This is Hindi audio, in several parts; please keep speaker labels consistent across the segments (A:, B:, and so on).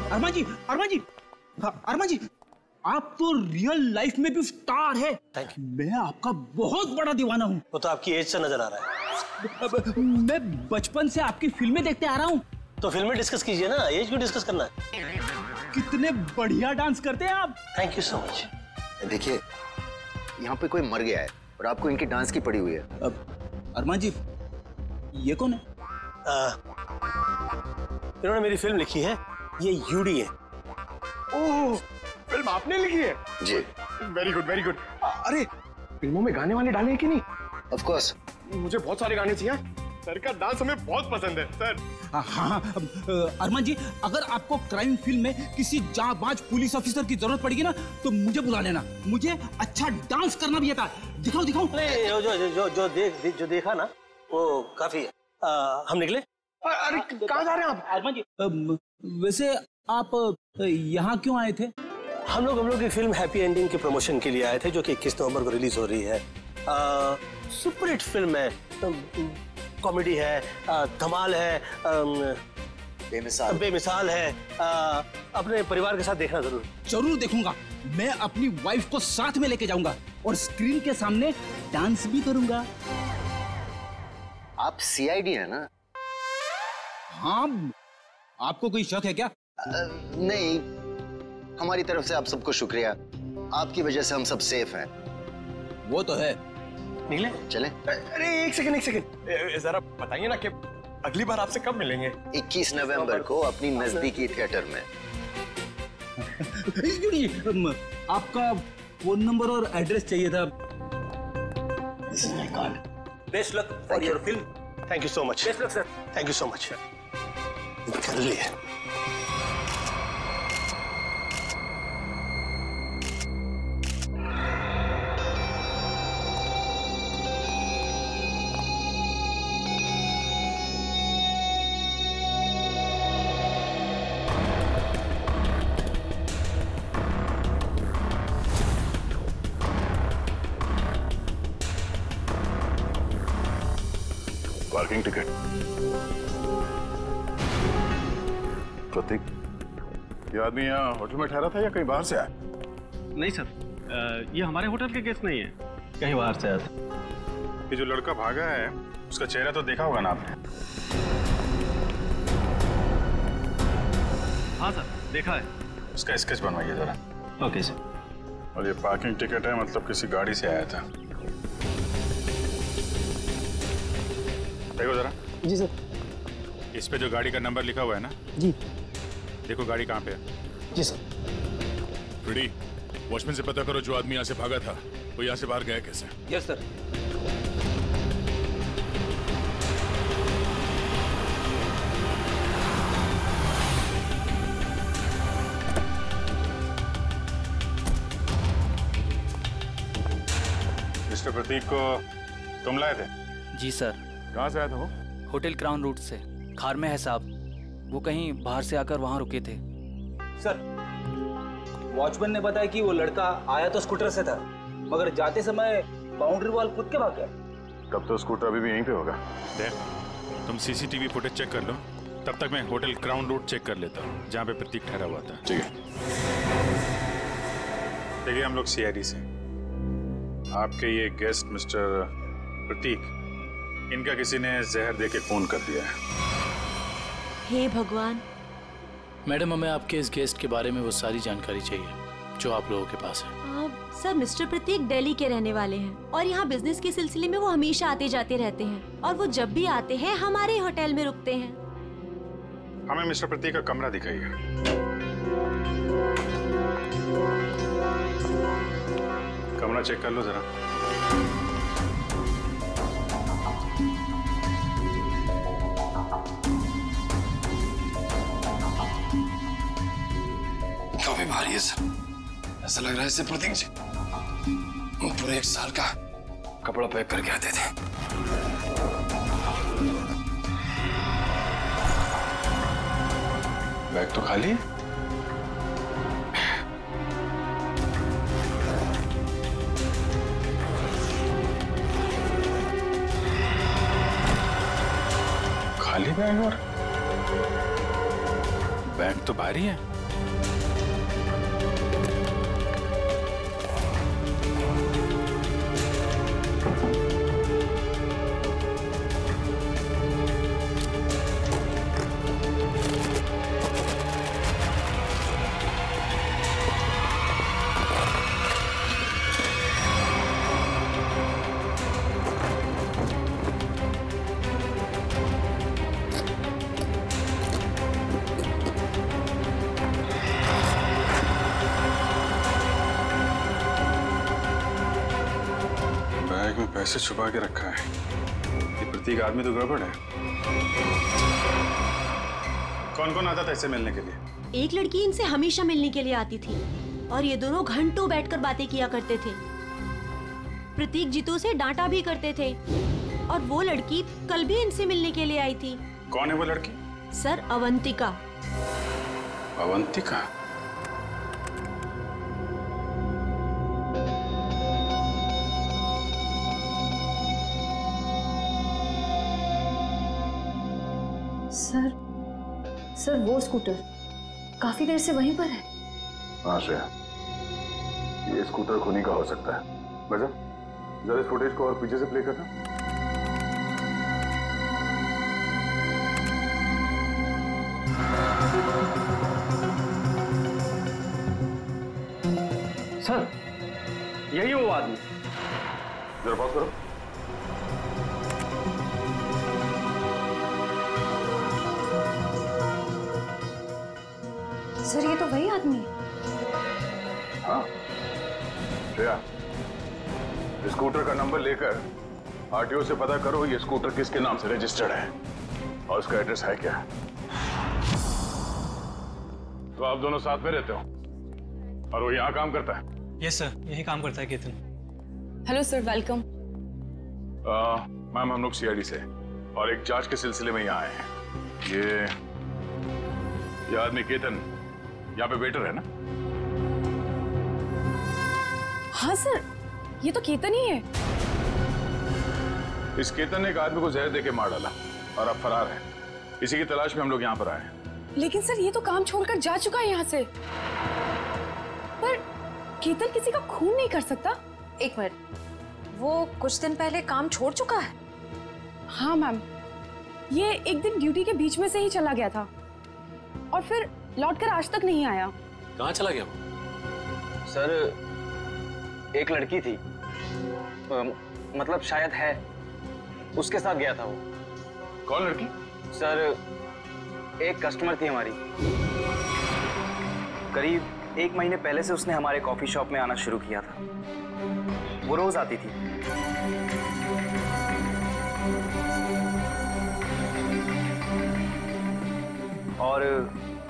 A: अरमान जी, अरमान जी, अरमान जी, आप तो रियल लाइफ में भी स्टार है।
B: Thank you.
A: मैं आपका बहुत बड़ा दीवाना हूँ।
B: वो तो आपकी एज से नजर आ रहा है।
A: मैं बचपन से आपकी फिल्में देखते आ रहा हूँ।
B: तो फिल्में डिस्कस कीजिए ना, एज क्यों डिस्कस करना है?
A: कितने बढ़िया डांस करते हैं आप।
B: Thank you so much.
C: देखिए, यहाँ पे कोई मर गया है और आपको इनकी डांस की पड़ी हुई है।
A: अरमान जी, ये कौन है?
B: इन्होंने मेरी फिल्म लिखी है, ये यूडी है।
D: ओह, फिल्म आपने लिखी है?
C: जी।
D: Very good, very good. अरे, फिल्मों में गाने वाले डाले हैं कि नहीं?
C: Of course.
D: मुझे बहुत सारे गाने चाहिए। सर का डांस हमें बहुत पसंद है सर।
A: हाँ, अरमान जी, अगर आपको क्राइम फिल्म में किसी जांबाज पुलिस ऑफिसर की जरूरत पड़ेगी ना, तो मुझे बुला लेना। मुझे अच्छा डांस करना भी आता है। दिखाओ दिखाओ।
B: जो देखा ना, वो काफी। हम निकले।
D: अरे, कहाँ जा रहे हैं आप?
A: अरमान जी, वैसे आप यहाँ क्यों आए थे?
B: हम लोग की फिल्म हैप्पी एंडिंग के प्रमोशन के लिए आए थे, जो कि 21 नवंबर को रिलीज हो रही है। सुपरहिट फिल्म है, कॉमेडी है, धमाल है, बेमिसाल है। अपने परिवार के साथ देखना जरूर
A: देखूंगा। मैं अपनी वाइफ को साथ में लेके जाऊंगा और स्क्रीन के सामने डांस भी करूंगा।
C: आप सीआईडी है ना?
A: हाँ, आपको कोई शक है क्या?
C: नहीं, हमारी तरफ से आप सबको शुक्रिया। आपकी वजह से हम सब सेफ हैं।
A: वो तो है।
B: निकले?
C: चले?
D: अरे एक सेकंड, जरा बताइए ना कि अगली बार आपसे कब मिलेंगे?
C: 21 नवंबर को अपनी नजदीकी थिएटर में।
A: आपका फोन नंबर और एड्रेस चाहिए था।
C: This is my card.
B: Best luck for your film. Thank you so much. Best luck sir. Thank you so much. कर लिए।
E: Parking ticket. प्रतीक, ये आदमी यहाँ होटल में ठहरा था या कहीं बाहर से आया?
F: नहीं सर, ये हमारे होटल के गेस्ट नहीं है, कहीं बाहर से आया था।
E: ये जो लड़का भागा है, उसका चेहरा तो देखा होगा ना आपने?
F: हाँ सर, देखा है।
E: उसका स्केच बनवाइए जरा।
F: Okay sir.
E: और ये पार्किंग टिकट है, मतलब किसी गाड़ी से आया था। देखो जरा।
B: जी सर।
E: इस पे जो गाड़ी का नंबर लिखा हुआ है ना?
B: जी।
E: देखो गाड़ी कहाँ पे है।
B: जी सर।
E: फ्रेडी, वॉचमैन से पता करो जो आदमी यहाँ से भागा था वो यहाँ से बाहर गया कैसे।
A: Yes sir.
E: मिस्टर प्रतीक को तुम लाए थे?
G: जी सर।
E: कहाँ से आया था वो?
G: होटल क्राउन रूट से। खार में है साहब, वो कहीं बाहर से आकर वहाँ रुके थे।
A: सर, वॉचमैन ने बताया कि वो लड़का आया तो स्कूटर से था, मगर जाते समय बाउंड्री वॉल कूद के भाग गया।
E: तब तो स्कूटर अभी भी यहीं पे होगा। देख, तुम सीसीटीवी फुटेज चेक कर लो, तब तक मैं होटल क्राउन रूट चेक कर लेता हूँ जहाँ पे प्रतीक ठहरा हुआ था। ठीक है। देखिए, हम लोग सीआईडी से। आपके ये गेस्ट मिस्टर प्रतीक, इनका किसी ने जहर देके खून कर दिया है।
H: हे भगवान।
I: मैडम, हमें आपके इस गेस्ट के बारे में वो सारी जानकारी चाहिए जो आप लोगों के पास है।
H: सर, मिस्टर प्रतीक दिल्ली के रहने वाले हैं और यहाँ बिजनेस के सिलसिले में वो हमेशा आते जाते रहते हैं और वो जब भी आते हैं हमारे होटल में रुकते हैं।
E: हमें मिस्टर प्रतीक का कमरा दिखाइए। कमरा चेक कर लो जरा।
D: काफी भारी है सर, ऐसा लग रहा है जैसे प्रतीक जी वो पूरे 1 साल का कपड़ा पैक करके आते थे।
E: बैग तो खाली है। खाली बैग और बैग तो बाहर ही है। पैसे छुपा के रखा है। ये प्रतीक आदमी तो गड़बड़ है। कौन कौन आता था इससे मिलने के लिए?
H: एक लड़की इनसे हमेशा मिलने के लिए आती थी और ये दोनों घंटों बैठकर बातें किया करते थे। प्रतीक जीतू से डांटा भी करते थे और वो लड़की कल भी इनसे मिलने के लिए आई थी।
E: कौन है वो लड़की?
H: सर, अवंतिका।
E: अवंतिका?
J: सर वो स्कूटर काफी देर से वहीं पर है।
K: हाँ श्रेया, ये स्कूटर खूनी का हो सकता है। वजह जरा इस फुटेज को और पीछे से प्ले करना।
F: सर, यही वो आदमी।
K: जरा पॉज करो।
J: सर, ये तो वही आदमी है।
K: हाँ श्रेया, स्कूटर का नंबर लेकर आरटीओ से पता करो ये स्कूटर किसके नाम से रजिस्टर्ड है और उसका एड्रेस है क्या। तो आप दोनों साथ में रहते हो और वो यहाँ काम करता है?
L: यस सर, यही काम करता है Ketan.
J: Hello sir, welcome.
K: Ma'am, हम लोग सीआईडी से और एक जांच के सिलसिले में यहाँ आए हैं। ये आदमी केतन यहाँ पे वेटर है ना?
J: हाँ सर, ये तो केतन ही है।
K: इस केतन ने एक आदमी को जहर देके मार डाला और अब फरार है। इसी की तलाश में हम लोग यहाँ पर आए हैं।
J: लेकिन सर, ये तो काम छोड़कर जा चुका है यहाँ से। पर केतन किसी का खून नहीं कर सकता।
M: एक मिनट, वो कुछ दिन पहले काम छोड़ चुका है?
J: हाँ मैम, ये एक दिन ड्यूटी के बीच में से ही चला गया था और फिर लौटकर आज तक नहीं आया।
L: कहाँ चला गया वो?
N: सर, एक लड़की थी, मतलब शायद है, उसके साथ गया था वो।
K: कौन लड़की?
N: सर, एक कस्टमर थी हमारी। करीब 1 महीने पहले से उसने हमारे कॉफी शॉप में आना शुरू किया था। वो रोज आती थी। और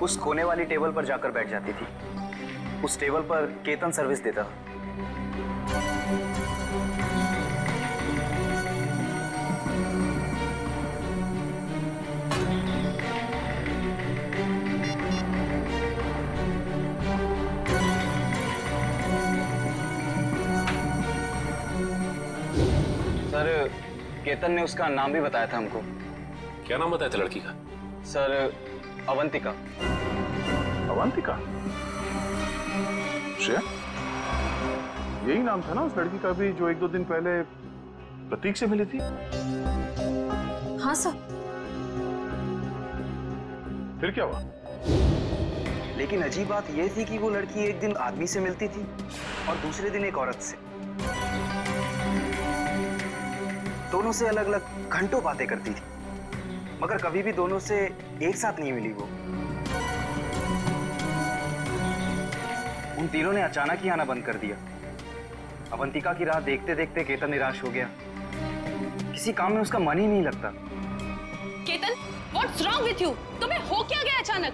N: उस कोने वाली टेबल पर जाकर बैठ जाती थी। उस टेबल पर केतन सर्विस देता था। सर, केतन ने उसका नाम भी बताया था हमको।
L: क्या नाम बताया था लड़की का?
N: सर, अवंतिका।
K: अवंतिका? श्रेया, यही नाम था ना उस लड़की का भी जो 1-2 दिन पहले प्रतीक से मिली थी?
J: हाँ सर।
K: फिर क्या हुआ?
N: लेकिन अजीब बात यह थी कि वो लड़की एक दिन आदमी से मिलती थी और दूसरे दिन एक औरत से। दोनों से अलग अलग घंटों बातें करती थी, मगर कभी भी दोनों से एक साथ नहीं मिली वो। उन तीनों ने अचानक ही आना बंद कर दिया। अवंतिका की राह देखते देखते केतन निराश हो गया। किसी काम में उसका मन ही नहीं लगता।
J: Ketan, what's wrong with you? तुम्हें हो क्या गया अचानक?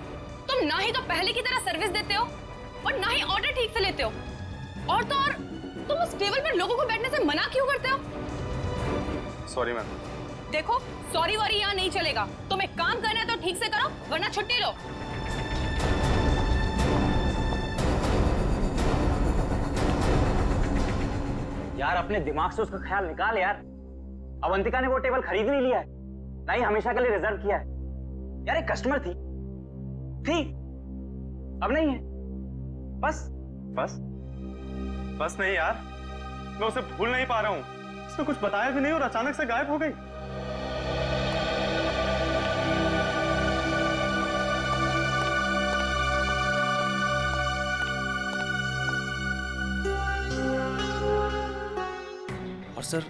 J: तुम ना ही तो पहले की तरह सर्विस देते हो और ना ही ऑर्डर ठीक से लेते हो। और तो और तुम उस टेबल पर लोगों को बैठने से मना क्यों करते हो?
N: Sorry ma'am.
J: देखो, सॉरी वॉरी यहाँ नहीं चलेगा। तुम्हें काम करना है तो ठीक से करो, वरना छुट्टी लो।
N: यार, अपने दिमाग से उसका ख्याल निकाल यार। अवंतिका ने वो टेबल खरीद नहीं लिया है, ना ही हमेशा के लिए रिजर्व किया है। यार, एक कस्टमर थी अब नहीं है। बस बस बस नहीं यार, मैं उसे भूल नहीं पा रहा हूँ। उसने कुछ बताया भी नहीं और अचानक से गायब हो गई।
O: और सर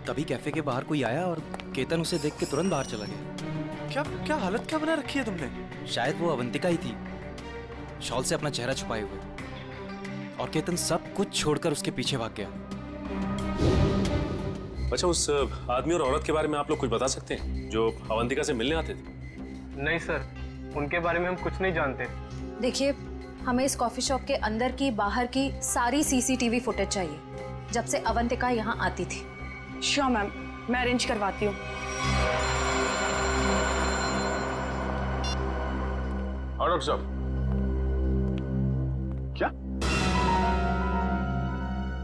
O: तभी कैफे के बाहर कोई आया और केतन उसे देख के तुरंत बाहर चला गया।
P: क्या हालत क्या बना रखी है तुमने?
O: शायद वो अवंतिका ही थी, शॉल से अपना चेहरा छुपाए हुए, और केतन सब कुछ छोड़कर उसके पीछे भाग गया।
L: अच्छा, उस आदमी और औरत के बारे में आप लोग कुछ बता सकते हैं जो अवंतिका से मिलने आते थे?
N: नहीं सर, उनके बारे में हम कुछ नहीं जानते।
M: देखिए, हमें इस कॉफी शॉप के अंदर की बाहर की सारी सीसीटीवी फुटेज चाहिए जब से अवंतिका यहाँ आती थी।
J: श्योर मैम, मैं अरेंज करवाती हूँ।
K: डॉक्टर साहब,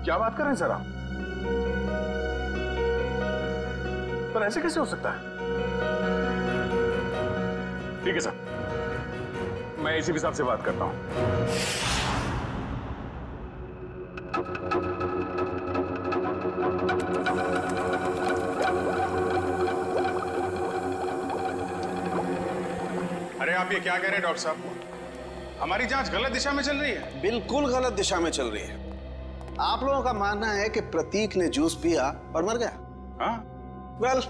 K: क्या बात कर रहे हैं सर आप? पर ऐसे कैसे हो सकता है? ठीक है सर, मैं एसीपी साहब से बात करता हूं।
E: अरे आप ये क्या कह रहे हैं डॉक्टर साहब? हमारी जांच गलत दिशा में चल रही है।
Q: बिल्कुल गलत दिशा में चल रही है। आप लोगों का मानना है कि प्रतीक ने जूस पिया और मर गया।
E: हाँ?
Q: वेल,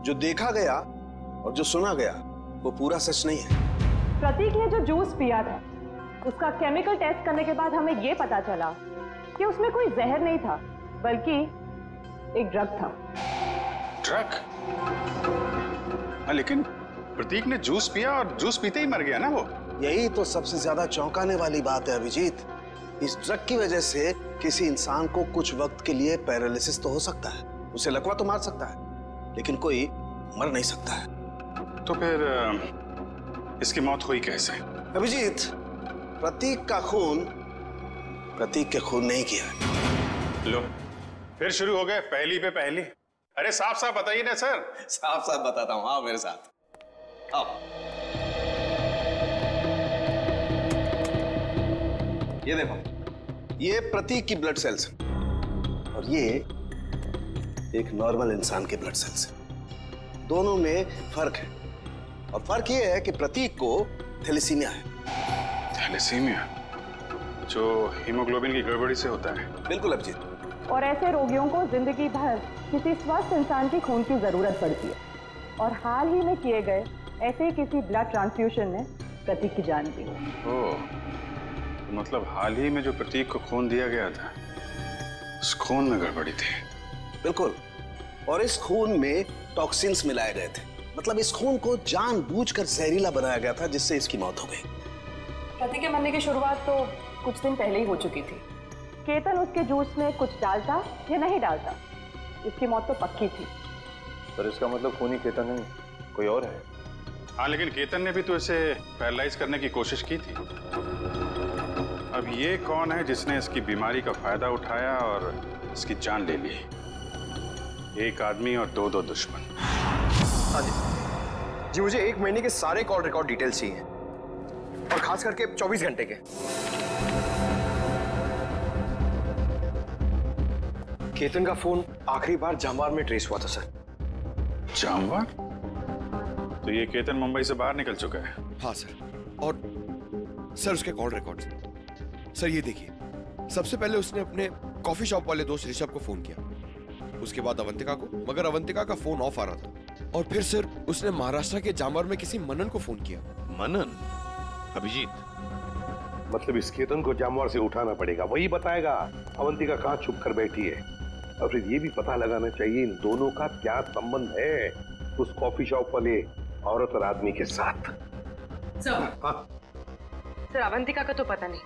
Q: जो देखा गया और जो सुना गया वो पूरा सच नहीं है।
R: प्रतीक ने जो जूस पिया था उसका केमिकल टेस्ट करने के बाद हमें ये पता चला कि उसमें कोई जहर नहीं था, बल्कि एक ड्रग था।
E: ड्रग? हाँ, लेकिन प्रतीक ने जूस पिया और जूस पीते ही मर गया ना वो।
Q: यही तो सबसे ज्यादा चौंकाने वाली बात है अभिजीत। इस ड्रग की वजह से किसी इंसान को कुछ वक्त के लिए पैरालिसिस तो हो सकता है, उसे लकवा तो मार सकता है, लेकिन कोई मर नहीं सकता है।
E: तो फिर इसकी मौत हुई कैसे?
Q: अभिजीत, प्रतीक का खून प्रतीक के खून नहीं किया है।
E: लो, फिर शुरू हो गए पहली पे पहली। अरे साफ साफ बताइए ना सर।
Q: साफ साफ बताता हूं, आओ मेरे साथ, आओ। ये देखो, ये प्रतीक की ब्लड सेल्स और ये एक नॉर्मल इंसान के ब्लड सेल्स है। दोनों में फर्क है, और फर्क ये है कि प्रतीक को थैलेसीमिया है।
E: थैलेसीमिया जो हीमोग्लोबिन की गड़बड़ी से होता है?
Q: बिल्कुल अभिजीत।
R: और ऐसे रोगियों को जिंदगी भर किसी स्वस्थ इंसान की खून की जरूरत पड़ती है, और हाल ही में किए गए ऐसे ही किसी ब्लड ट्रांसफ्यूजन ने प्रतीक की जान दी।
E: ओह, मतलब हाल ही में जो प्रतीक को खून दिया गया था उस खून में गड़बड़ी थी।
Q: बिल्कुल, और इस खून में टॉक्सिन्स मिलाए गए थे। मतलब इस खून को जानबूझकर जहरीला बनाया गया था, जिससे इसकी मौत हो गई।
R: प्रतीक के मरने की शुरुआत तो कुछ दिन पहले ही हो चुकी थी। केतन उसके जूस में कुछ डालता या नहीं डालता, इसकी मौत तो पक्की थी।
K: सर, इसका मतलब खूनी केतन नहीं, कोई और है।
E: हाँ, लेकिन केतन ने भी तो इसे पैरालाइज करने की कोशिश की थी। अब ये कौन है जिसने इसकी बीमारी का फायदा उठाया और इसकी जान ले ली? एक आदमी और दो दुश्मन।
S: हाँ जी, मुझे 1 महीने के सारे कॉल रिकॉर्ड डिटेल्स चाहिए, और खास करके 24 घंटे के। केतन का फोन आखिरी बार जामवार में ट्रेस हुआ था सर।
E: जामवार? तो ये केतन मुंबई से बाहर निकल चुका है?
T: हाँ सर, और सर उसके कॉल रिकॉर्ड्स। सर ये देखिए, सबसे पहले उसने अपने कॉफी शॉप वाले दोस्त ऋषभ को फोन किया, उसके बाद अवंतिका को, मगर अवंतिका का फोन ऑफ आ रहा था। और फिर सर उसने महाराष्ट्र के जामवार में किसी मनन को फोन किया।
K: मनन? अभिजीत, मतलब इस केतन को जामवार से उठाना पड़ेगा, वही बताएगा अवंतिका कहाँ छुप कर बैठी है। और फिर ये भी पता लगाना चाहिए इन दोनों का क्या संबंध है उस कॉफी शॉप वाले औरत और आदमी के साथ।
U: सर, अवंतिका का तो पता नहीं,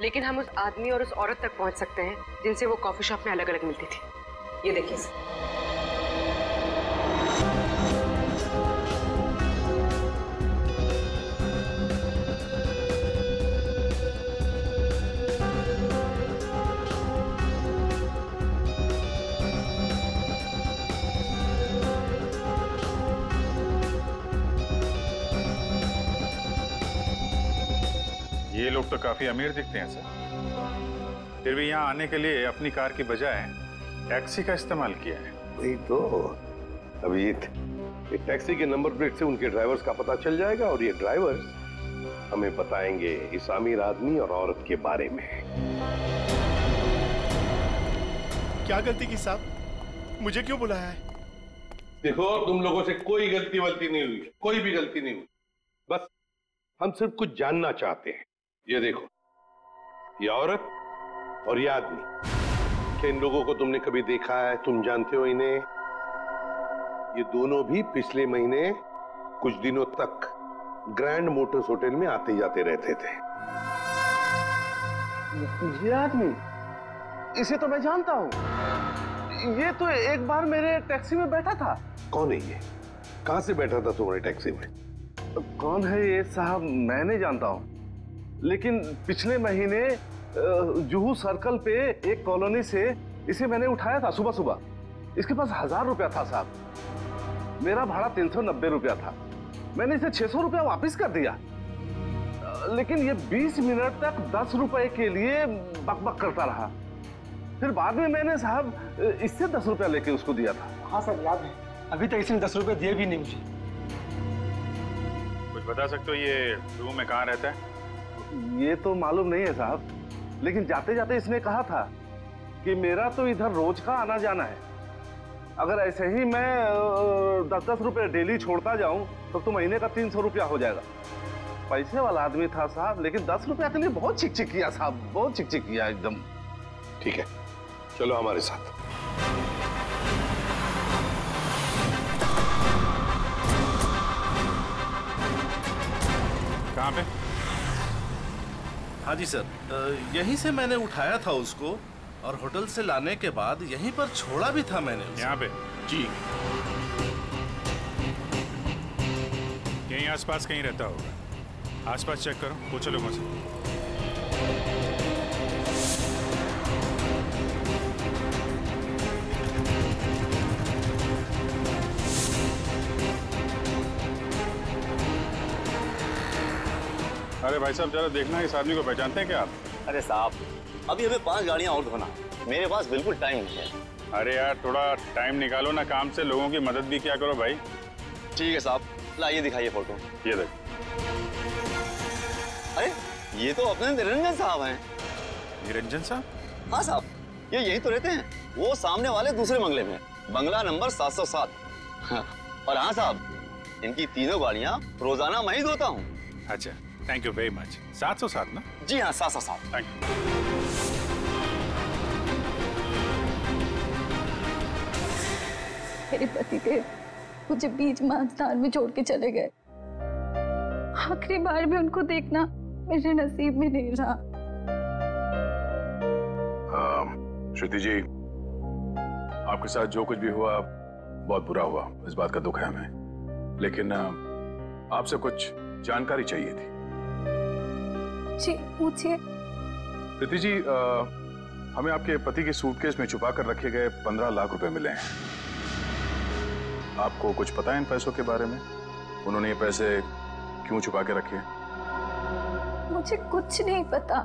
U: लेकिन हम उस आदमी और उस औरत तक पहुंच सकते हैं जिनसे वो कॉफी शॉप में अलग अलग मिलती थी। ये देखिए सर।
E: ये लोग तो काफी अमीर दिखते हैं सर, फिर भी यहाँ आने के लिए अपनी कार की बजाय टैक्सी का इस्तेमाल किया है।
K: वही तो अभिजीत, एक टैक्सी के नंबर प्लेट से उनके ड्राइवर्स का पता चल जाएगा और ये ड्राइवर्स हमें बताएंगे इस अमीर आदमी और औरत के बारे में।
P: क्या गलती की साहब, मुझे क्यों बुलाया है?
K: देखो, तुम लोगों से कोई गलती वलती नहीं हुई, कोई भी गलती नहीं हुई। बस हम सिर्फ कुछ जानना चाहते हैं। ये देखो, ये औरत और ये आदमी, क्या इन लोगों को तुमने कभी देखा है? तुम जानते हो इन्हें? ये दोनों भी पिछले महीने कुछ दिनों तक ग्रैंड मोटर्स होटल में आते जाते रहते थे।
C: ये आदमी, इसे तो मैं जानता हूँ। ये तो एक बार मेरे टैक्सी में बैठा था।
K: कौन है ये? कहां से बैठा था तुम्हारे टैक्सी में?
C: कौन है ये साहब, मैं नहीं जानता हूँ, लेकिन पिछले महीने जुहू सर्कल पे एक कॉलोनी से इसे मैंने उठाया था सुबह सुबह। इसके पास 1000 रुपया था साहब। मेरा भाड़ा 390 रुपया था। मैंने इसे 600 रुपया वापस कर दिया, लेकिन ये 20 मिनट तक 10 रुपए के लिए बकबक करता रहा। फिर बाद में मैंने साहब इससे 10 रुपया लेके उसको दिया था।
B: हाँ सर, याद है। अभी तक इसने 10 रुपए दिए भी नहीं मुझे।
E: कुछ बता सकते हो ये रूम में कहाँ रहता है?
C: ये तो मालूम नहीं है साहब, लेकिन जाते जाते इसने कहा था कि मेरा तो इधर रोज का आना जाना है। अगर ऐसे ही मैं 10-10 रुपए डेली छोड़ता जाऊं तो महीने का 300 रुपया हो जाएगा। पैसे वाला आदमी था साहब, लेकिन 10 रुपया के लिए बहुत चिक-चिक किया साहब, बहुत चिक-चिक किया एकदम।
K: ठीक है, चलो हमारे साथ।
E: कहाँ पे?
V: हाँ जी सर, यहीं से मैंने उठाया था उसको और होटल से लाने के बाद यहीं पर छोड़ा भी था मैंने उसे।
E: यहाँ पे?
V: जी।
E: यहीं आसपास कहीं रहता होगा। आसपास चेक करो, पूछो लोगों से। अरे भाई साहब, जरा देखना इस आदमी को पहचानते हैं क्या आप?
W: अरे साहब, अभी हमें 5 गाड़ियां और धोना, मेरे पास बिल्कुल टाइम नहीं है।
E: अरे यार, थोड़ा टाइम निकालो ना काम से, लोगों की मदद भी क्या करो भाई।
W: ठीक है साहब, लाइए दिखाइए फोटो।
E: ये देख।
W: अरे ये तो अपने निरंजन साहब हैं।
E: निरंजन साहब?
W: हाँ साहब, ये यहीं तो रहते हैं, वो सामने वाले दूसरे बंगले में, बंगला नंबर 707। और हाँ साहब, इनकी तीनों गाड़ियां रोजाना मैं ही धोता हूँ।
E: अच्छा, थैंक यू वेरी मच। 707 ना?
W: जी हाँ, 707।
E: Thank you.
X: मेरे पति देव मुझे बीच मांझधार में छोड़ के चले गए। आखिरी बार भी उनको देखना मेरे नसीब में नहीं रहा।
E: श्रुति जी, आपके साथ जो कुछ भी हुआ बहुत बुरा हुआ, इस बात का दुख है हमें, लेकिन आपसे कुछ जानकारी चाहिए थी।
X: जी पूछिए।
E: प्रीति जी, हमें आपके पति के सूटकेस में छुपा कर रखे गए 15 लाख रुपए मिले हैं। आपको कुछ पता है इन पैसों के बारे में? उन्होंने ये पैसे क्यों छुपा के रखे?
X: मुझे कुछ नहीं पता।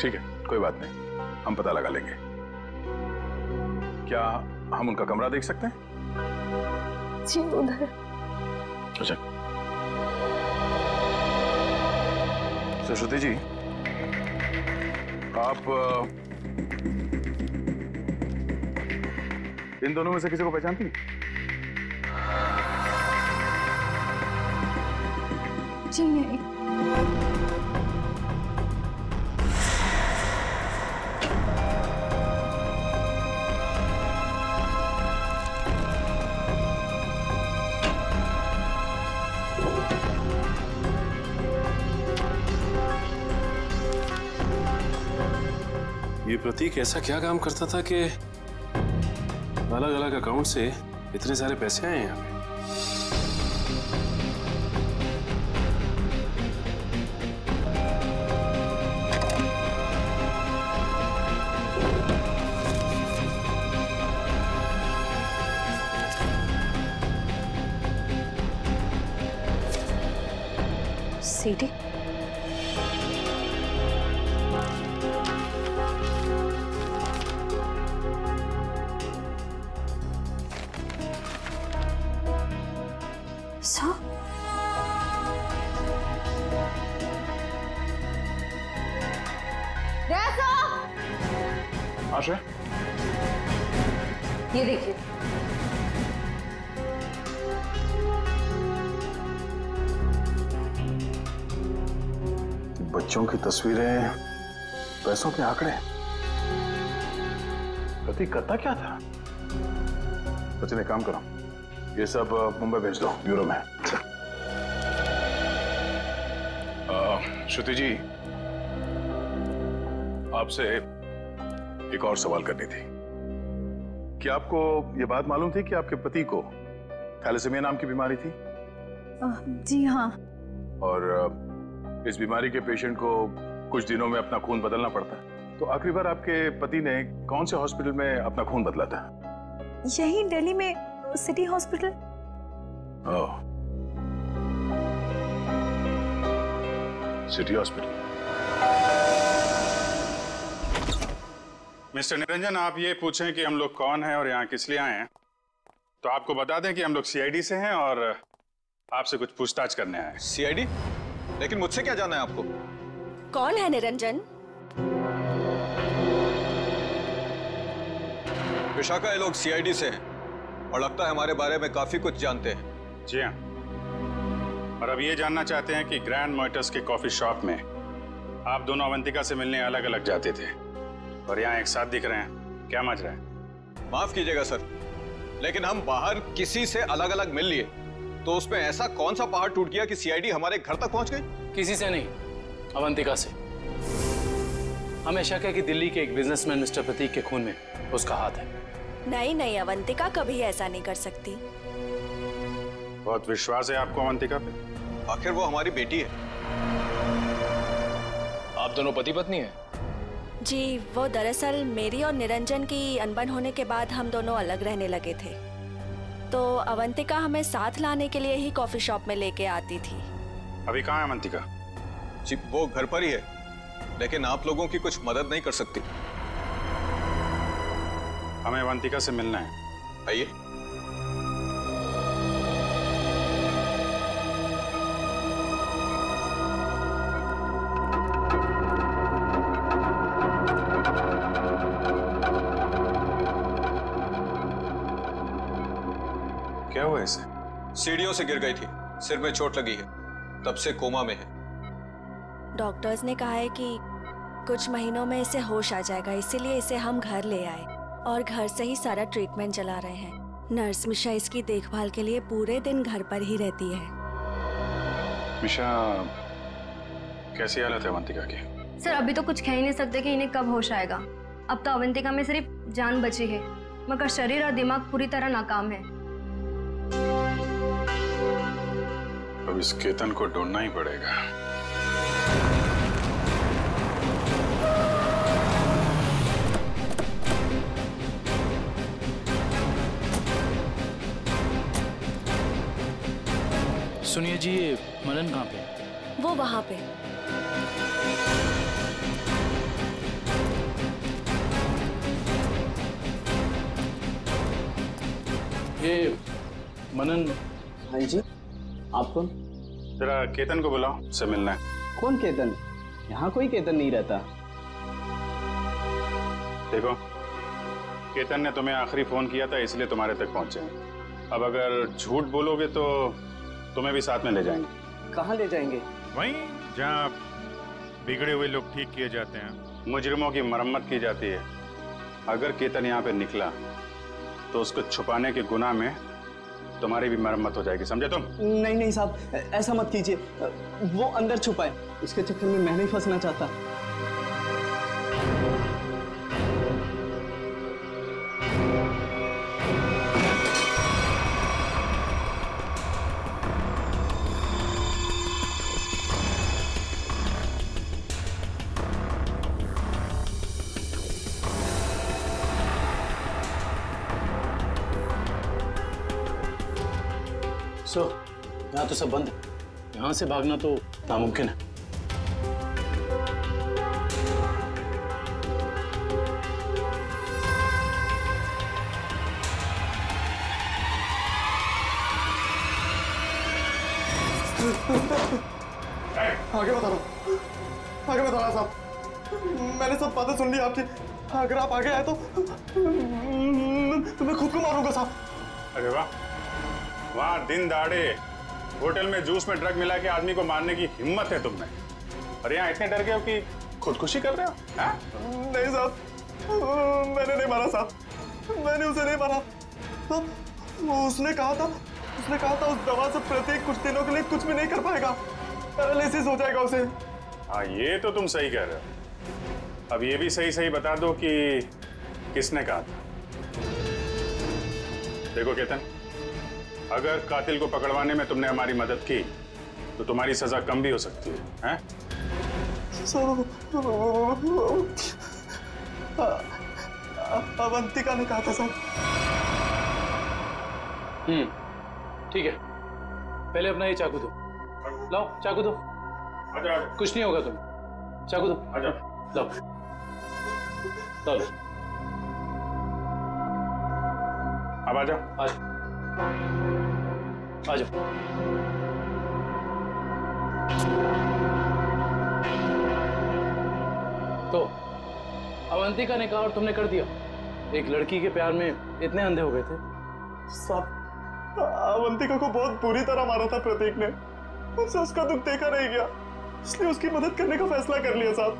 E: ठीक है, कोई बात नहीं, हम पता लगा लेंगे। क्या हम उनका कमरा देख सकते हैं?
X: जी उधर।
E: अच्छा। सरस्वती जी, आप इन दोनों में से किसी को पहचानती हैं?
X: जी नहीं।
L: ये प्रतीक ऐसा क्या काम करता था कि अलग अलग अकाउंट से इतने सारे पैसे आए यहाँ पे?
M: सीडी? सो
E: आशा,
X: ये देखिए।
E: बच्चों की तस्वीरें, पैसों के आंकड़े, प्रतीक करता क्या था? सचिन, एक काम करो, ये सब मुंबई भेज दो ब्यूरो में। श्रुति जी, आपसे एक और सवाल करनी थी। क्या आपको ये बात मालूम थी कि आपके पति को थैलेसीमिया नाम की बीमारी थी?
X: जी हाँ।
E: और इस बीमारी के पेशेंट को कुछ दिनों में अपना खून बदलना पड़ता है। तो आखिरी बार आपके पति ने कौन से हॉस्पिटल में अपना खून बदला था?
X: यही दिल्ली में सिटी हॉस्पिटल।
E: ओह, सिटी हॉस्पिटल। मिस्टर निरंजन, आप ये पूछें कि हम लोग कौन हैं और यहाँ किस लिए आए हैं, तो आपको बता दें कि हम लोग सीआईडी से हैं और आपसे कुछ पूछताछ करने आए हैं।
S: सीआईडी? लेकिन मुझसे क्या जाना है आपको?
A: कौन है निरंजन?
S: विशाखा, ये लोग सीआईडी से हैं और लगता है हमारे बारे में काफी कुछ जानते हैं।
E: जी हाँ, और अब ये जानना चाहते हैं कि ग्रैंड मोटर्स के कॉफी शॉप में आप दोनों अवंतिका से मिलने अलग अलग जाते थे और यहाँ एक साथ दिख रहे हैं, क्या मज रहा है?
S: माफ कीजिएगा सर, लेकिन हम बाहर किसी से अलग अलग मिल लिए तो उसमें ऐसा कौन सा पहाड़ टूट गया कि सीआईडी हमारे घर तक पहुंच गई?
L: किसी से नहीं, अवंतिका से। हमें शक है कि दिल्ली के एक बिजनेसमैन मिस्टर प्रतीक के खून में उसका हाथ है।
A: नहीं नहीं, अवंतिका कभी ऐसा नहीं कर सकती।
E: बहुत विश्वास है आपको अवंतिका पे?
S: आखिर वो हमारी बेटी है।
L: आप दोनों पति पत्नी हैं?
A: जी, वो दरअसल मेरी और निरंजन की अनबन होने के बाद हम दोनों अलग रहने लगे थे, तो अवंतिका हमें साथ लाने के लिए ही कॉफी शॉप में लेके आती थी।
E: अभी कहाँ है अवंतिका?
S: जी, वो घर पर ही है, लेकिन आप लोगों की कुछ मदद नहीं कर सकती।
E: हमें अवंतिका से मिलना है।
S: आइए।
E: क्या हुआ इसे?
S: सीढ़ियों से गिर गई थी, सिर में चोट लगी है, तब से कोमा में है।
A: डॉक्टर्स ने कहा है कि कुछ महीनों में इसे होश आ जाएगा, इसीलिए इसे हम घर ले आए और घर से ही सारा ट्रीटमेंट चला रहे हैं। नर्स मिशा इसकी देखभाल के लिए पूरे दिन घर पर ही रहती है।
E: मिशा, कैसी हालत है अवंतिका की?
X: सर, अभी तो कुछ कह ही नहीं सकते कि इन्हें कब होश आएगा। अब तो अवंतिका में सिर्फ जान बची है, मगर शरीर और दिमाग पूरी तरह नाकाम है।
E: अब इस केतन को ढूंढना ही पड़ेगा।
L: सुनिए जी, ये मनन कहाँ पे?
A: वो वहाँ पे।
L: ये मनन।
D: हाँ जी, आप कौन?
E: जरा केतन को बुलाओ, उससे मिलना है।
D: कौन केतन? यहाँ कोई केतन नहीं रहता।
E: देखो, केतन ने तुम्हें आखिरी फोन किया था, इसलिए तुम्हारे तक पहुंचे हैं। अब अगर झूठ बोलोगे तो तुम्हें भी साथ में ले जाएंगे।
D: कहाँ ले जाएंगे?
E: वहीं जहाँ बिगड़े हुए लोग ठीक किए जाते हैं, मुजरिमों की मरम्मत की जाती है। अगर केतन यहाँ पे निकला तो उसको छुपाने के गुनाह में तुम्हारी भी मरम्मत हो जाएगी, समझे तुम?
D: नहीं नहीं साहब, ऐसा मत कीजिए। वो अंदर छुपा है, उसके चक्कर में मैं नहीं फंसना चाहता। यहाँ तो सब बंद है,
L: यहाँ से भागना तो नामुमकिन है।
P: आगे बता रहा साहब, मैंने सब बातें सुन ली आपकी। अगर आप आगे आए तो मैं खुद को मारूंगा साहब।
E: अरे वाह, वहाँ दिन दहाड़े होटल में जूस में ड्रग मिला के आदमी को मारने की हिम्मत है तुम में, और यहाँ इतने डर गए हो कि खुदकुशी कर रहे हो?
P: नहीं साहब, मैंने नहीं मारा साहब, मैंने उसे नहीं मारा। तो उसने कहा था उस दवा से प्रतीक कुछ दिनों के लिए कुछ भी नहीं कर पाएगा, पैरालिसिस हो जाएगा उसे।
E: हाँ, ये तो तुम सही कह रहे हो। अब ये भी सही बता दो कि किसने कहा था। देखो केतन, अगर कातिल को पकड़वाने में तुमने हमारी मदद की तो तुम्हारी सजा कम भी हो सकती है, हैं?
P: अवंतिका ने कहा था सर।
L: ठीक है, पहले अपना ये चाकू दो। लाओ चाकू दो।
E: आजा।
L: कुछ नहीं होगा तुम्हें, चाकू दो।
E: आजा।
L: लाओ लो।
E: अब आजा।
L: आ जाओ। तो अवंतिका ने कहा और तुमने कर दिया। एक लड़की के प्यार में इतने अंधे हो गए थे?
P: साहब, अवंतिका को बहुत बुरी तरह मारा था प्रतीक ने, उससे उसका दुख देखा नहीं गया, इसलिए उसकी मदद करने का फैसला कर लिया साहब,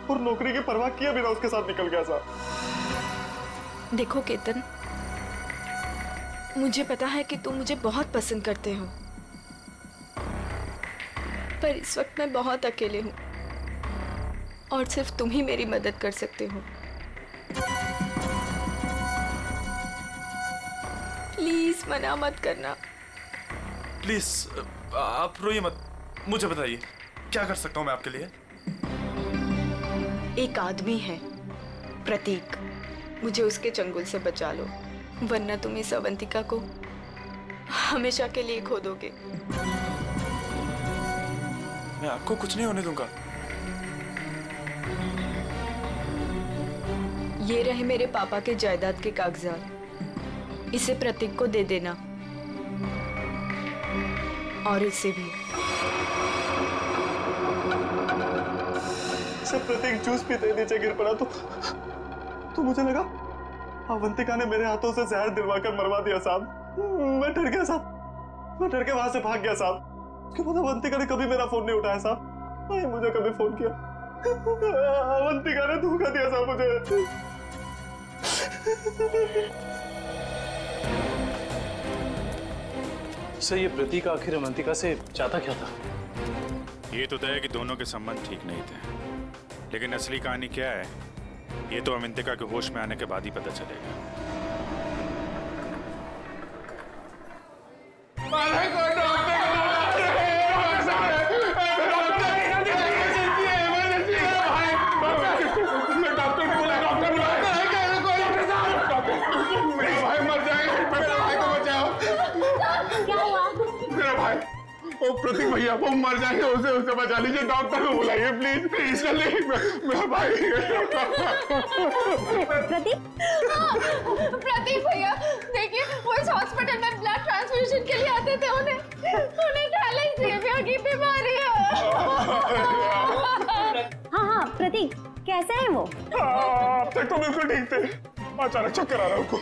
P: और नौकरी की परवाह किए बिना उसके साथ निकल गया साहब।
A: देखो केतन, मुझे पता है कि तुम मुझे बहुत पसंद करते हो, पर इस वक्त मैं बहुत अकेले हूँ और सिर्फ तुम ही मेरी मदद कर सकते हो। प्लीज मना मत करना।
P: प्लीज आप रोइए मत, मुझे बताइए क्या कर सकता हूँ मैं आपके लिए।
A: एक आदमी है प्रतीक, मुझे उसके चंगुल से बचा लो, वरना तुम इस अवंतिका को हमेशा के लिए खो दोगे।
P: मैं आपको कुछ नहीं होने दूंगा।
A: ये रहे मेरे पापा के जायदाद के कागजात, इसे प्रतीक को दे देना, और इसे भी।
P: इसे प्रतीक जूस पीते नीचे गिर पड़ा तो मुझे लगा अवंतिका ने मेरे हाथों से जहर दिलवाकर मरवा दिया साहब। मैं डर गया साहब, मैं डर के वहां से भाग गया साहब। उसके बाद अवंतिका ने कभी मेरा फोन नहीं उठाया साहब, नहीं मुझे कभी फोन किया। अवंतिका ने धोखा दिया साहब मुझे।
L: सर, ये प्रतीक आखिर अवंतिका से चाहता क्या था?
E: ये तो तय है कि दोनों के संबंध ठीक नहीं थे, लेकिन असली कहानी क्या है ये तो अवंतिका के होश में आने के बाद ही पता चलेगा।
P: प्रतीक भैया वो मर जाएंगे, उसे बचा लीजिए, डॉक्टर को बुलाइए प्लीज प्लीज। मेरा भाई।
X: प्रतीक भैया देखिए, वो इस हॉस्पिटल में ब्लड ट्रांसफ्यूजन के लिए आते थे, उन्हें थैलेसीमिया की बीमारी है।
F: हाँ प्रतीक कैसे है वो?
P: अब तक तो बिल्कुल ठीक थे, अचानक चक्कर आ रहा है उनको,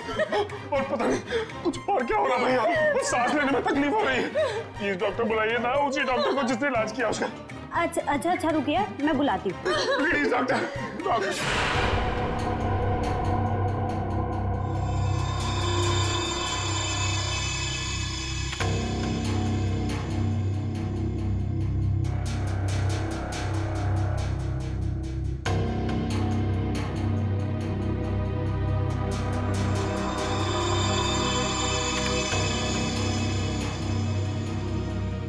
P: और पता नहीं कुछ और क्या हो रहा भैया, सांस लेने में तकलीफ हो रही है। प्लीज डॉक्टर बुलाइए ना, उसी डॉक्टर को जिसने इलाज किया उसका।
F: अच्छा रुकिए, मैं बुलाती हूँ।
P: Please doctor.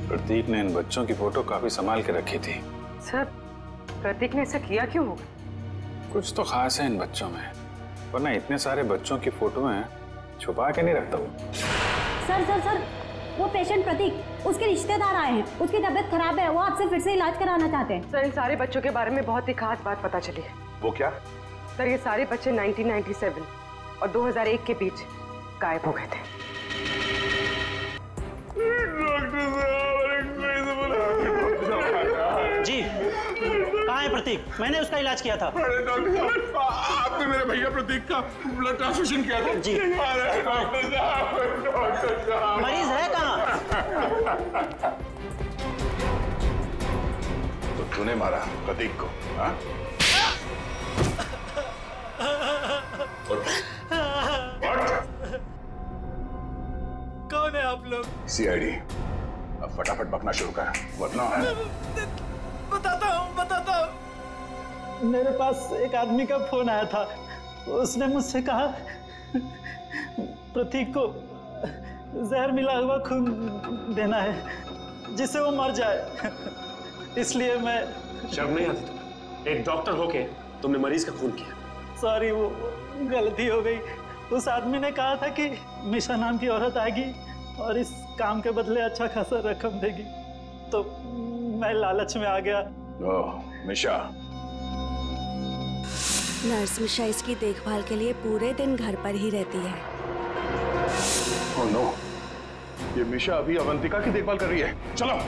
E: प्रतीक ने इन बच्चों की फोटो काफी संभाल के रखी थी।
U: सर, प्रतीक ने ऐसा किया क्यों होगा?
E: कुछ तो खास है इन बच्चों में, वरना इतने सारे बच्चों की फोटो हैं छुपा के नहीं रखता वो।
F: सर वो पेशेंट प्रतीक उसके रिश्तेदार आए हैं, उसकी तबीयत खराब है, वो आपसे फिर से इलाज कराना चाहते हैं।
U: सर, इन सारे बच्चों के बारे में बहुत ही खास बात पता चली है।
K: वो क्या?
U: सर, ये सारे बच्चे 1997 और 2001 के बीच गायब हो गए थे।
G: जी, कहाँ है प्रतीक? मैंने उसका इलाज किया था।
E: अरे डॉक्टर साहब, आपने मेरे भैया प्रतीक का ब्लड ट्रांसफ्यूजन किया था?
G: जी।
E: अरे डॉक्टर साहब,
G: मरीज है कहाँ?
E: तो तूने मारा प्रतीक को? हाँ?
H: कौन है आप लोग?
E: सीआईडी। अब फटाफट बकना शुरू कर, वरना
H: बताता हूँ। मेरे पास एक आदमी का फोन आया था। उसने मुझसे कहा प्रतीक को जहर मिला हुआ खून देना है जिससे वो मर जाए। इसलिए मैं...
L: शर्म नहीं आती तुम्हें? एक डॉक्टर होके तुमने मरीज का खून किया।
H: सॉरी, वो गलती हो गई। उस आदमी ने कहा था कि मिशा नाम की औरत आएगी और इस काम के बदले अच्छा खासा रकम देगी, तो मैं लालच में आ गया।
E: ओह, मिशा।
A: नर्स मिशा इसकी देखभाल के लिए पूरे दिन घर पर ही रहती है।
E: ओह नो, ये मिशा अभी अवंतिका की देखभाल कर रही है। चलो।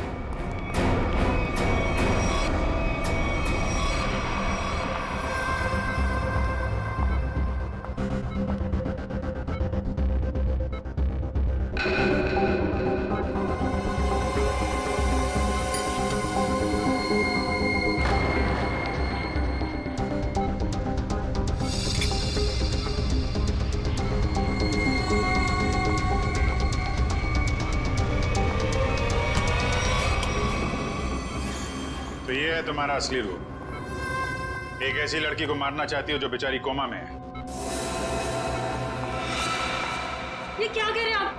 E: तो ये है तुम्हारा असली रूप। एक ऐसी लड़की को मारना चाहती हो जो बेचारी कोमा में है।
J: ये क्या कह रहे हैं आप?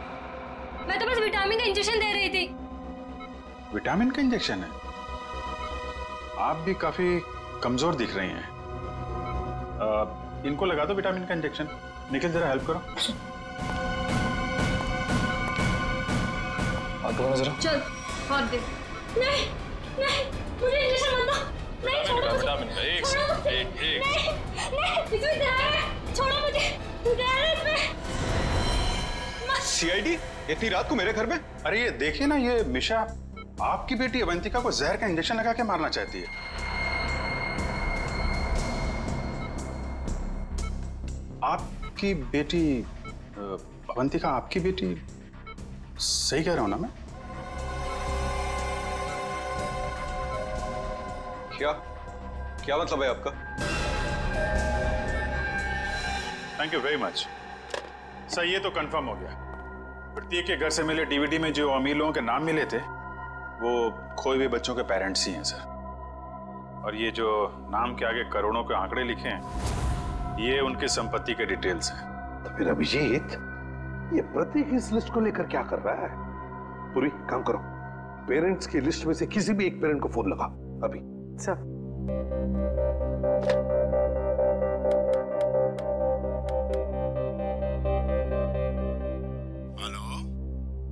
J: मैं तो बस विटामिन का इंजेक्शन दे रही थी।
E: विटामिन का इंजेक्शन है? आप भी काफी कमजोर दिख रही हैं। इनको लगा दो विटामिन का इंजेक्शन। निखिल, जरा हेल्प करो।
J: जरा चल, हाथ दे। नहीं नहीं, मुझे इंजेक्शन मत दो। नहीं, छोड़ो मुझे।
E: विटामिन का एक
J: नहीं, इसमें जहर है। छोड़ो मुझे, जहर है इसमें।
S: सीआईडी इतनी रात को मेरे घर में?
E: अरे ये देखिए ना, ये मिशा आपकी बेटी अवंतिका को जहर का इंजेक्शन लगा के मारना चाहती है। आपकी बेटी अवंतिका, आपकी बेटी? सही कह रहा हूं ना मैं?
S: क्या मतलब है आपका?
E: Thank you very much sir, ये तो कंफर्म हो गया। प्रतीक के घर से मिले डीवीडी में जो अमीर लोगों के नाम मिले थे वो खोए हुए बच्चों के पेरेंट्स ही हैं सर। और ये जो नाम के आगे करोड़ों के आंकड़े लिखे हैं ये उनकी संपत्ति के डिटेल्स हैं।
K: तो फिर अभिजीत, ये प्रतीक इस लिस्ट को लेकर क्या कर रहा है? पूरी काम करो, पेरेंट्स की लिस्ट में से किसी भी एक पेरेंट को फोन लगा अभी।
U: Sir,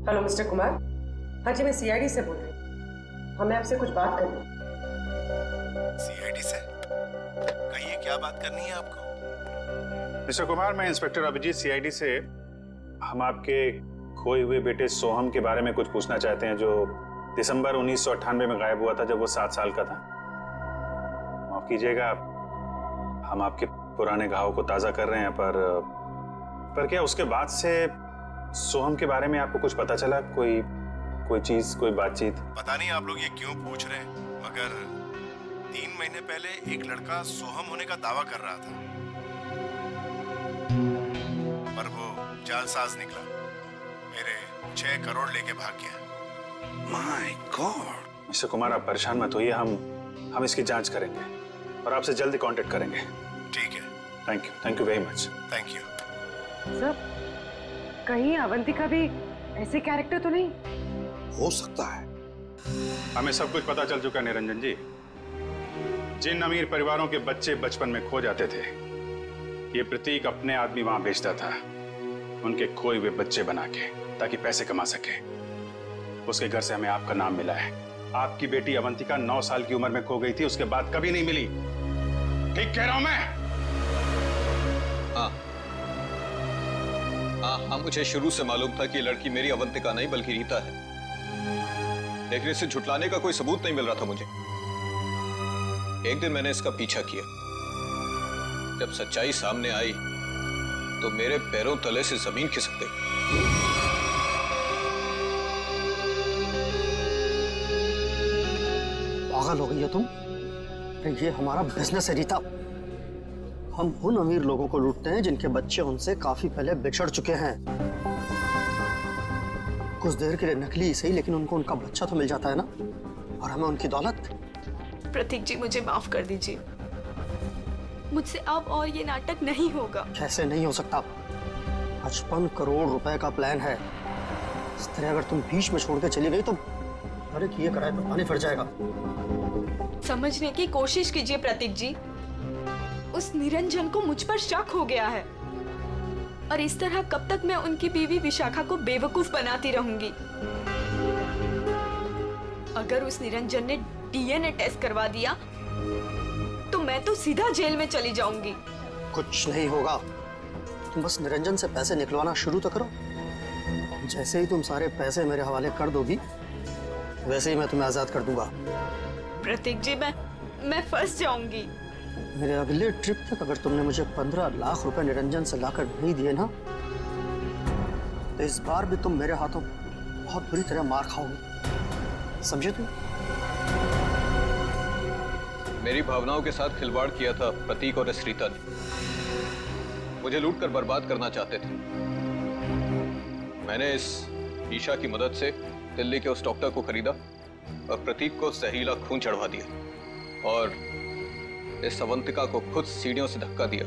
U: hello mister Kumar. हाँ जी, मैं सीआईडी से बोल रही हूँ। हमें आपसे कुछ बात करनी है।
K: सीआईडी से? कहिए, क्या बात करनी है आपको?
E: मिस्टर कुमार, मैं इंस्पेक्टर अभिजीत, सीआईडी से। हम आपके खोए हुए बेटे सोहम के बारे में कुछ पूछना चाहते हैं, जो दिसंबर 1998 में गायब हुआ था जब वो 7 साल का था। माफ कीजिएगा, हम आपके पुराने घाव को ताजा कर रहे हैं, पर क्या उसके बाद से सोहम के बारे में आपको कुछ पता चला? कोई चीज, कोई बातचीत?
T: पता नहीं आप लोग ये क्यों पूछ रहे हैं, मगर 3 महीने पहले एक लड़का सोहम होने का दावा कर रहा था, पर वो जालसाज निकला। मेरे 6 करोड़ लेके भाग गया।
K: My God.
E: मिस्टर कुमार, आप परेशान मत होइए, हम इसकी जांच करेंगे और आपसे जल्दी कांटेक्ट करेंगे।
T: ठीक है।
E: Thank you very much.
T: Thank you.
U: Sir, कहीं अवंतिका भी ऐसे कैरेक्टर तो नहीं?
K: हो सकता है।
E: हमें सब कुछ पता चल चुका है निरंजन जी। जिन अमीर परिवारों के बच्चे बचपन में खो जाते थे, ये प्रतीक अपने आदमी वहां भेजता था, उनके खोए हुए बच्चे बना के, ताकि पैसे कमा सके। उसके घर से हमें आपका नाम मिला है। आपकी बेटी अवंतिका 9 साल की उम्र में खो गई थी, उसके बाद कभी नहीं मिली। ठीक कह रहा हूं मैं?
S: हाँ, मुझे शुरू से मालूम था कि लड़की मेरी अवंतिका नहीं बल्कि रीता है, लेकिन इसे झुटलाने का कोई सबूत नहीं मिल रहा था मुझे। एक दिन मैंने इसका पीछा किया। जब सच्चाई सामने आई तो मेरे पैरों तले से जमीन खिसक गई।
I: पागल हो गई हो तुम? अरे ये हमारा बिजनेस है रीता। हम उन अमीर लोगों को लूटते हैं जिनके बच्चे उनसे काफी पहले बिछड़ चुके हैं। कुछ देर के लिए नकली सही, लेकिन उनको उनका बच्चा तो मिल जाता है ना, और हमें उनकी दौलत।
N: प्रतीक जी, मुझे माफ कर दीजिए। मुझसे अब और ये नाटक नहीं होगा।
I: कैसे नहीं हो सकता? 55 करोड़ रुपए का प्लान है। इस तरह अगर तुम बीच में छोड़ के चली गई तो अरे किए कराए पर पानी फट जाएगा।
N: समझने की कोशिश कीजिए प्रतीक जी। उस निरंजन को मुझ पर शक हो गया है, और इस तरह कब तक मैं उनकी बीवी विशाखा को बेवकूफ बनाती रहूंगी। अगर उस निरंजन ने डीएनए टेस्ट करवा दिया तो मैं तो सीधा जेल में चली जाऊंगी।
I: कुछ नहीं होगा, तुम बस निरंजन से पैसे निकलवाना शुरू तो करो। जैसे ही तुम सारे पैसे मेरे हवाले कर दोगी वैसे ही मैं तुम्हें आजाद कर दूंगा।
N: प्रतीक जी, मैं फंस जाऊंगी।
I: मेरे अगले ट्रिप तक अगर तुमने मुझे 15 लाख रुपए निरंजन से लाकर नहीं दिए ना, तो इस बार भी तुम मेरे हाथों बहुत बुरी तरह मार खाओगे, समझे तुम?
S: मेरी भावनाओं के साथ खिलवाड़ किया था प्रतीक और इस रीता ने। मुझे लूट कर बर्बाद करना चाहते थे। मैंने इस ईशा की मदद से दिल्ली के उस डॉक्टर को खरीदा और प्रतीक को जहरीला खून चढ़वा दिया, और इस अवंतिका को खुद सीढ़ियों से धक्का दिया।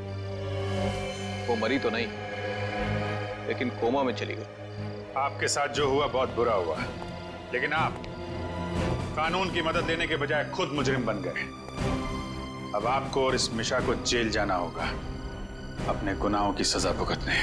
S: वो मरी तो नहीं, लेकिन कोमा में चली गई।
E: आपके साथ जो हुआ बहुत बुरा हुआ, लेकिन आप कानून की मदद लेने के बजाय खुद मुजरिम बन गए। अब आपको और इस मिशा को जेल जाना होगा अपने गुनाहों की सजा भुगतने।